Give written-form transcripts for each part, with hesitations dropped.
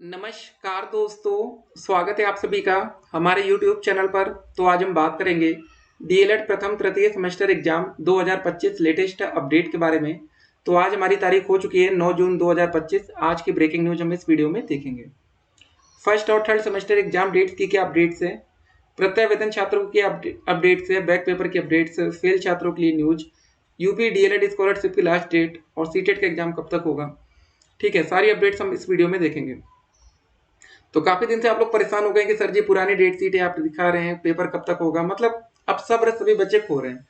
नमस्कार दोस्तों, स्वागत है आप सभी का हमारे YouTube चैनल पर। तो आज हम बात करेंगे डीएलएड प्रथम तृतीय सेमेस्टर एग्जाम 2025 लेटेस्ट अपडेट के बारे में। तो आज हमारी तारीख हो चुकी है 9 जून 2025। आज की ब्रेकिंग न्यूज हम इस वीडियो में देखेंगे। फर्स्ट और थर्ड सेमेस्टर एग्जाम डेट्स की क्या अपडेट्स है, प्रत्यावेदन छात्रों की अपडेट्स है, बैक पेपर की अपडेट्स, फेल छात्रों के लिए न्यूज, यूपी डीएलएड स्कॉलरशिप की लास्ट डेट और सीटेट का एग्जाम कब तक होगा। ठीक है, सारी अपडेट्स हम इस वीडियो में देखेंगे। तो काफी दिन से आप लोग परेशान हो गए कि सर जी पुरानी डेट शीट है आप दिखा रहे हैं, पेपर कब तक होगा। मतलब अब सब्र सभी बच्चे खो रहे हैं।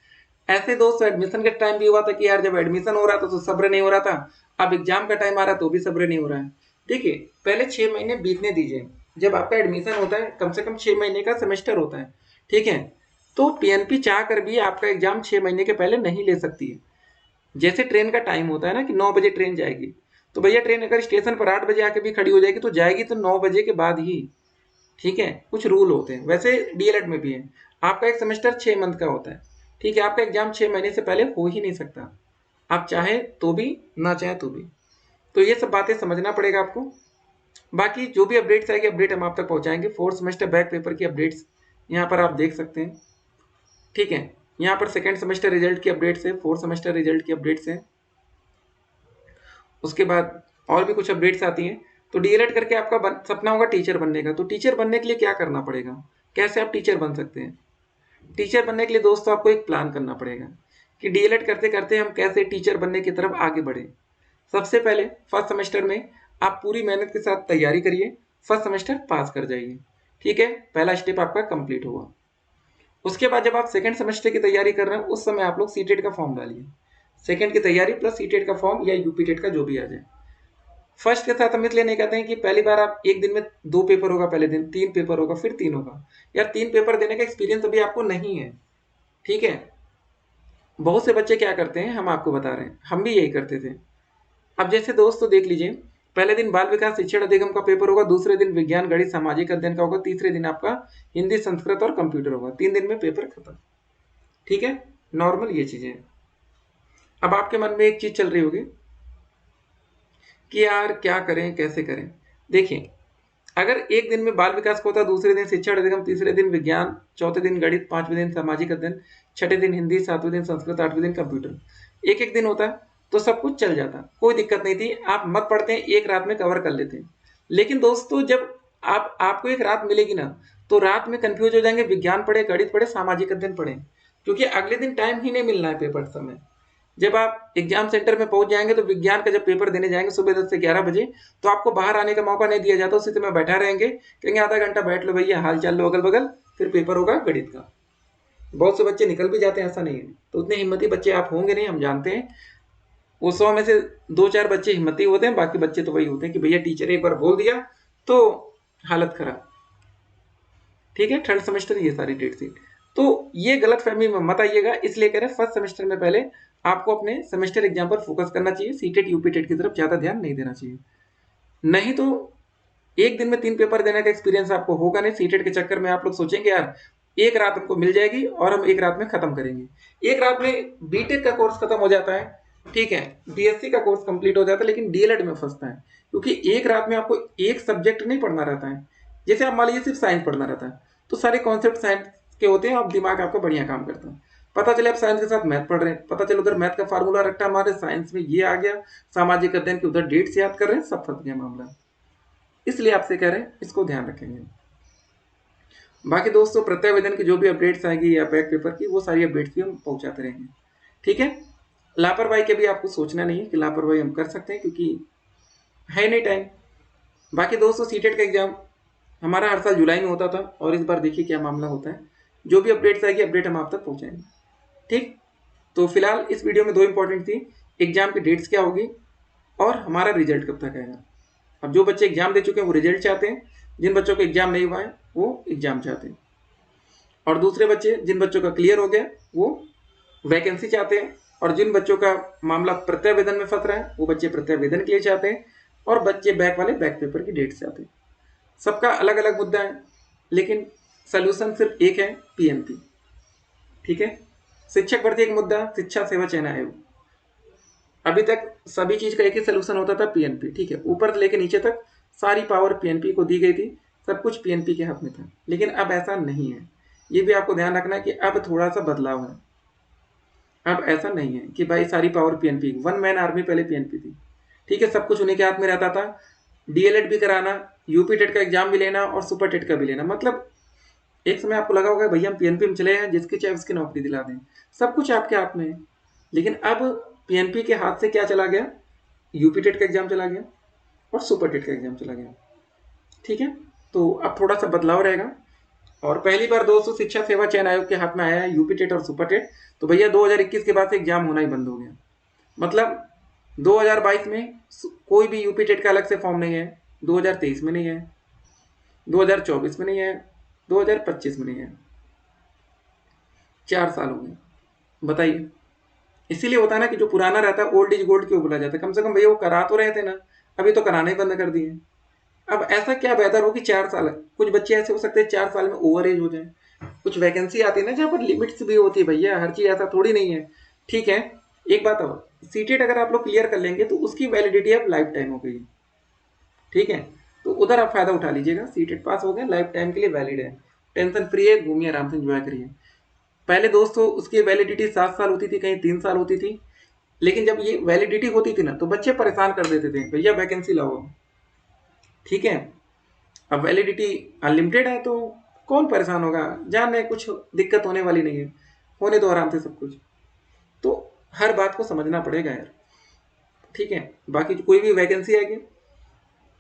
ऐसे दोस्त एडमिशन के टाइम भी हुआ था कि यार जब एडमिशन हो रहा था तो सब्र नहीं हो रहा था, अब एग्जाम का टाइम आ रहा तो भी सब्र नहीं हो रहा है। देखिए, पहले 6 महीने बीतने दीजिए। जब आपका एडमिशन होता है कम से कम 6 महीने का सेमेस्टर होता है, ठीक है। तो पीएनपी चाह कर भी आपका एग्जाम 6 महीने के पहले नहीं ले सकती है। जैसे ट्रेन का टाइम होता है ना कि 9 बजे ट्रेन जाएगी, तो भैया ट्रेन अगर स्टेशन पर 8 बजे आके भी खड़ी हो जाएगी तो जाएगी तो 9 बजे के बाद ही। ठीक है, कुछ रूल होते हैं। वैसे डीएलएड में भी है, आपका एक सेमेस्टर 6 मंथ का होता है। ठीक है, आपका एग्जाम 6 महीने से पहले हो ही नहीं सकता, आप चाहे तो भी ना चाहे तो भी। तो ये सब बातें समझना पड़ेगा आपको। बाकी जो भी अपडेट्स आएगी अपडेट हम आप तक पहुंचाएंगे। फोर्थ सेमेस्टर बैक पेपर की अपडेट्स यहाँ पर आप देख सकते हैं। ठीक है, यहाँ पर सेकेंड सेमेस्टर रिजल्ट की अपडेट्स है, फोर्थ सेमेस्टर रिजल्ट की अपडेट्स है। उसके बाद और भी कुछ अपडेट्स आती हैं। तो डीएलएड करके आपका सपना होगा टीचर बनने का, तो टीचर बनने के लिए क्या करना पड़ेगा, कैसे आप टीचर बन सकते हैं। टीचर बनने के लिए दोस्तों आपको एक प्लान करना पड़ेगा कि डीएलएड करते करते हम कैसे टीचर बनने की तरफ आगे बढ़े। सबसे पहले फर्स्ट सेमेस्टर में आप पूरी मेहनत के साथ तैयारी करिए, फर्स्ट सेमेस्टर पास कर जाइए। ठीक है, पहला स्टेप आपका कंप्लीट हुआ। उसके बाद जब आप सेकंड सेमेस्टर की तैयारी कर रहे हैं उस समय आप लोग सीटेट का फॉर्म डालिए। सेकंड की तैयारी प्लस सीटेट का फॉर्म या यूपीटेट का जो भी आ जाए। फर्स्ट के साथ हम इसलिए नहीं कहते हैं कि पहली बार आप एक दिन में 2 पेपर होगा, पहले दिन 3 पेपर होगा, फिर 3 होगा। यार 3 पेपर देने का एक्सपीरियंस अभी आपको नहीं है। ठीक है, बहुत से बच्चे क्या करते हैं, हम आपको बता रहे हैं, हम भी यही करते थे। अब जैसे दोस्तों देख लीजिए, पहले दिन बाल विकास शिक्षण अधिगम का पेपर होगा, दूसरे दिन विज्ञान गणित सामाजिक अध्ययन का होगा, तीसरे दिन आपका हिंदी संस्कृत और कंप्यूटर होगा। 3 दिन में पेपर खत्म। ठीक है, नॉर्मल ये चीजें। अब आपके मन में एक चीज चल रही होगी कि यार क्या करें कैसे करें। देखिए, अगर एक दिन में बाल विकास को होता, दूसरे दिन शिक्षण अधिगम, तीसरे दिन विज्ञान, चौथे दिन गणित, पांचवें दिन सामाजिक अध्ययन, छठे दिन हिंदी, सातवें दिन संस्कृत, आठवें दिन कंप्यूटर, एक एक दिन होता तो सब कुछ चल जाता, कोई दिक्कत नहीं थी। आप मत पढ़ते हैं, एक रात में कवर कर लेते हैं। लेकिन दोस्तों जब आपको एक रात मिलेगी ना, तो रात में कंफ्यूज हो जाएंगे, विज्ञान पढ़े, गणित पढ़े, सामाजिक अध्ययन पढ़े, क्योंकि अगले दिन टाइम ही नहीं मिलना है पेपर समय। जब आप एग्जाम सेंटर में पहुंच जाएंगे तो विज्ञान का जब पेपर देने जाएंगे सुबह 10 से 11 बजे, तो आपको बाहर आने का मौका नहीं दिया जाता, उसी समय बैठा रहेंगे, कहेंगे आधा घंटा बैठ लो भैया, हाल चाल लो अगल बगल, फिर पेपर होगा गणित का। बहुत से बच्चे निकल भी जाते हैं, ऐसा नहीं है। तो उतने हिम्मती बच्चे आप होंगे नहीं, हम जानते हैं। वो 100 में से 2-4 बच्चे हिम्मती होते हैं, बाकी बच्चे तो वही होते हैं कि भैया टीचर एक बार बोल दिया तो हालत खराब। ठीक है, थर्ड सेमेस्टर ये सारी डेट थी। तो ये गलत फहमी में मत आइएगा, इसलिए कह रहे हैं फर्स्ट सेमेस्टर में पहले आपको अपने सेमेस्टर एग्जाम पर फोकस करना चाहिए, सीटेट यूपीटेट की तरफ ज्यादा ध्यान नहीं देना चाहिए। नहीं तो एक दिन में 3 पेपर देने का एक्सपीरियंस आपको होगा नहीं। सीटेट के चक्कर में आप लोग सोचेंगे यार एक रात हमको मिल जाएगी और हम एक रात में खत्म करेंगे। एक रात में बीटेक का कोर्स खत्म हो जाता है, ठीक है, बीएससी का कोर्स कंप्लीट हो जाता है, लेकिन डीएलएड में फंसता है, क्योंकि एक रात में आपको एक सब्जेक्ट नहीं पढ़ना रहता है। जैसे आप मान लीजिए सिर्फ साइंस पढ़ना रहता है, तो सारे कॉन्सेप्ट साइंस के होते हैं, आप दिमाग आपका बढ़िया काम करता है। पता चले आप साइंस के साथ मैथ पढ़ रहे हैं, पता चले उधर मैथ का फार्मूला रट्टा मारे, साइंस में ये आ गया, सामाजिक अध्ययन के उधर डेट्स याद कर रहे हैं, सब फंस गया मामला। इसलिए आपसे कह रहे हैं इसको ध्यान रखेंगे। बाकी दोस्तों प्रत्यावेदन की जो भी अपडेट्स आएगी या बैक पेपर की, वो सारी अपडेट्स भी हम पहुंचाते रहेंगे। ठीक है, लापरवाही के भी आपको सोचना नहीं है कि लापरवाही हम कर सकते हैं, क्योंकि है नहीं टाइम। बाकी दोस्तों सीटेट का एग्जाम हमारा हर साल जुलाई में होता था, और इस बार देखिए क्या मामला होता है। जो भी अपडेट्स आएगी अपडेट हम आप तक पहुंचाएंगे। ठीक, तो फिलहाल इस वीडियो में 2 इंपॉर्टेंट थी, एग्जाम की डेट्स क्या होगी और हमारा रिजल्ट कब तक आएगा। अब जो बच्चे एग्जाम दे चुके हैं वो रिजल्ट चाहते हैं, जिन बच्चों को एग्जाम नहीं हुआ है वो एग्जाम चाहते हैं, और दूसरे बच्चे जिन बच्चों का क्लियर हो गया वो वैकेंसी चाहते हैं, और जिन बच्चों का मामला प्रत्यावेदन में फंस रहा है वो बच्चे प्रत्यावेदन के लिए चाहते हैं, और बच्चे बैक वाले बैक पेपर की डेट चाहते हैं। सबका अलग अलग मुद्दा है, लेकिन सोल्यूशन सिर्फ एक है, पीएनपी। ठीक है, शिक्षक भर्ती एक मुद्दा, शिक्षा सेवा चयन आयोग। अभी तक सभी चीज का एक ही सोल्यूशन होता था, पीएनपी। ठीक है, ऊपर से लेके नीचे तक सारी पावर पीएनपी को दी गई थी, सब कुछ पीएनपी के हाथ में था। लेकिन अब ऐसा नहीं है, ये भी आपको ध्यान रखना है कि अब थोड़ा सा बदलाव है। अब ऐसा नहीं है कि भाई सारी power PNP, one man army पहले पीएनपी थी, ठीक है, सब कुछ उन्हीं के हाथ में रहता था। डीएलएड भी कराना, यूपी टेट का एग्जाम भी लेना और सुपर टेट का भी लेना, मतलब एक समय आपको लगा होगा भैया हम पीएनपी में चले हैं, जिसकी चाहे उसकी नौकरी दिला दें, सब कुछ आपके हाथ में है। लेकिन अब पीएनपी के हाथ से क्या चला गया, यूपी टेट का एग्जाम चला गया और सुपर टेट का एग्जाम चला गया, ठीक है। तो अब थोड़ा सा बदलाव रहेगा। और पहली बार दोस्तों शिक्षा सेवा चयन आयोग के हाथ में आया है यूपी टेट और सुपर टेट, तो भैया 2021 के बाद से एग्जाम होना ही बंद हो गया। मतलब 2022 में कोई भी यूपी टेट का अलग से फॉर्म नहीं है, 2023 में नहीं है, 2024 में नहीं है, 2025 में नहीं है, 4 साल हो गए, बताइए। इसीलिए होता है ना कि जो पुराना रहता है ओल्ड इज गोल्ड क्यों बोला जाता है, कम से कम भैया वो करा तो रहे थे ना, अभी तो कराना ही बंद कर दिए। अब ऐसा क्या बेहतर हो कि 4 साल, कुछ बच्चे ऐसे हो सकते हैं 4 साल में ओवर एज हो जाए, कुछ वैकेंसी आती है ना जहाँ पर लिमिट्स भी होती है भैया, हर चीज ऐसा थोड़ी नहीं है, ठीक है। एक बात और, सीटेट अगर आप लोग क्लियर कर लेंगे तो उसकी वैलिडिटी अब लाइफ टाइम हो गई, ठीक है। तो उधर आप फायदा उठा लीजिएगा, सीटेट पास हो गए, लाइफ टाइम के लिए वैलिड है, टेंशन फ्री है, घूमिए आराम से एंजॉय करिए। पहले दोस्तों उसकी वैलिडिटी 7 साल होती थी, कहीं 3 साल होती थी, लेकिन जब ये वैलिडिटी होती थी ना तो बच्चे परेशान कर देते थे, भैया वैकेंसी लाओ, ठीक है। अब वैलिडिटी अनलिमिटेड है तो कौन परेशान होगा, जान रहे कुछ दिक्कत होने वाली नहीं है, होने दो आराम से सब कुछ। तो हर बात को समझना पड़ेगा यार, ठीक है। बाकी कोई भी वैकेंसी आएगी,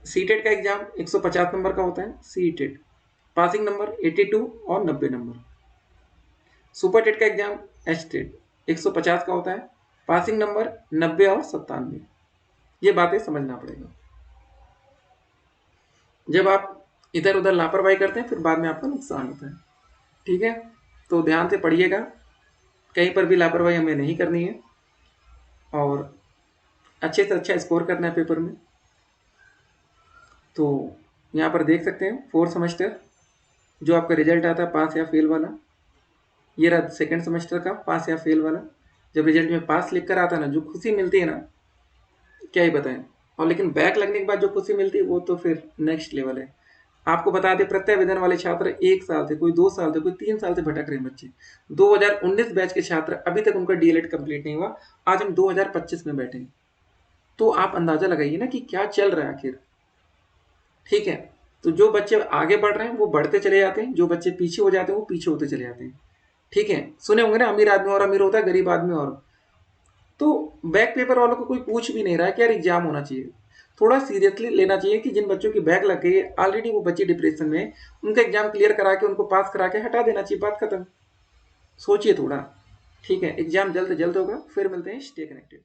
सीटेट का एग्जाम 150 नंबर का होता है, सीटेट पासिंग नंबर 82 और 90 नंबर। सुपर टेट का एग्जाम एच टेट 150 का होता है, पासिंग नंबर 90 और 97। ये बातें समझना पड़ेगा, जब आप इधर उधर लापरवाही करते हैं फिर बाद में आपका नुकसान होता है, ठीक है। तो ध्यान से पढ़िएगा, कहीं पर भी लापरवाही हमें नहीं करनी है और अच्छे से अच्छा स्कोर करना है पेपर में। तो यहाँ पर देख सकते हैं 4th सेमेस्टर जो आपका रिजल्ट आता है पास या फेल वाला, ये रहा 2nd सेमेस्टर का पास या फेल वाला। जब रिजल्ट में पास लिख कर आता है ना, जो खुशी मिलती है ना, क्या ही बताएं। और लेकिन बैक लगने के बाद जो खुशी मिलती है वो तो फिर नेक्स्ट लेवल है। आपको बता दें प्रत्यावेदन वाले छात्र 1 साल से, कोई 2 साल से, कोई 3 साल से भटक रहे हैं बच्चे। 2019 बैच के छात्र अभी तक उनका डीएलएड कंप्लीट नहीं हुआ, आज हम 2025 में बैठे हैं। तो आप अंदाजा लगाइए ना कि क्या चल रहा है आखिर, ठीक है। तो जो बच्चे आगे बढ़ रहे हैं वो बढ़ते चले जाते हैं, जो बच्चे पीछे हो जाते हैं वो पीछे होते चले जाते हैं, ठीक है। सुने होंगे ना अमीर आदमी और अमीर होता है, गरीब आदमी और। तो बैक पेपर वालों को कोई पूछ भी नहीं रहा है कि यार एग्जाम होना चाहिए, थोड़ा सीरियसली लेना चाहिए कि जिन बच्चों की बैक लग गई है ऑलरेडी वो बच्चे डिप्रेशन में, उनका एग्जाम क्लियर करा के उनको पास करा के हटा देना चाहिए, बात खत्म। सोचिए थोड़ा, ठीक है। एग्जाम जल्द से जल्द होगा, फिर मिलते हैं, स्टे कनेक्टेड।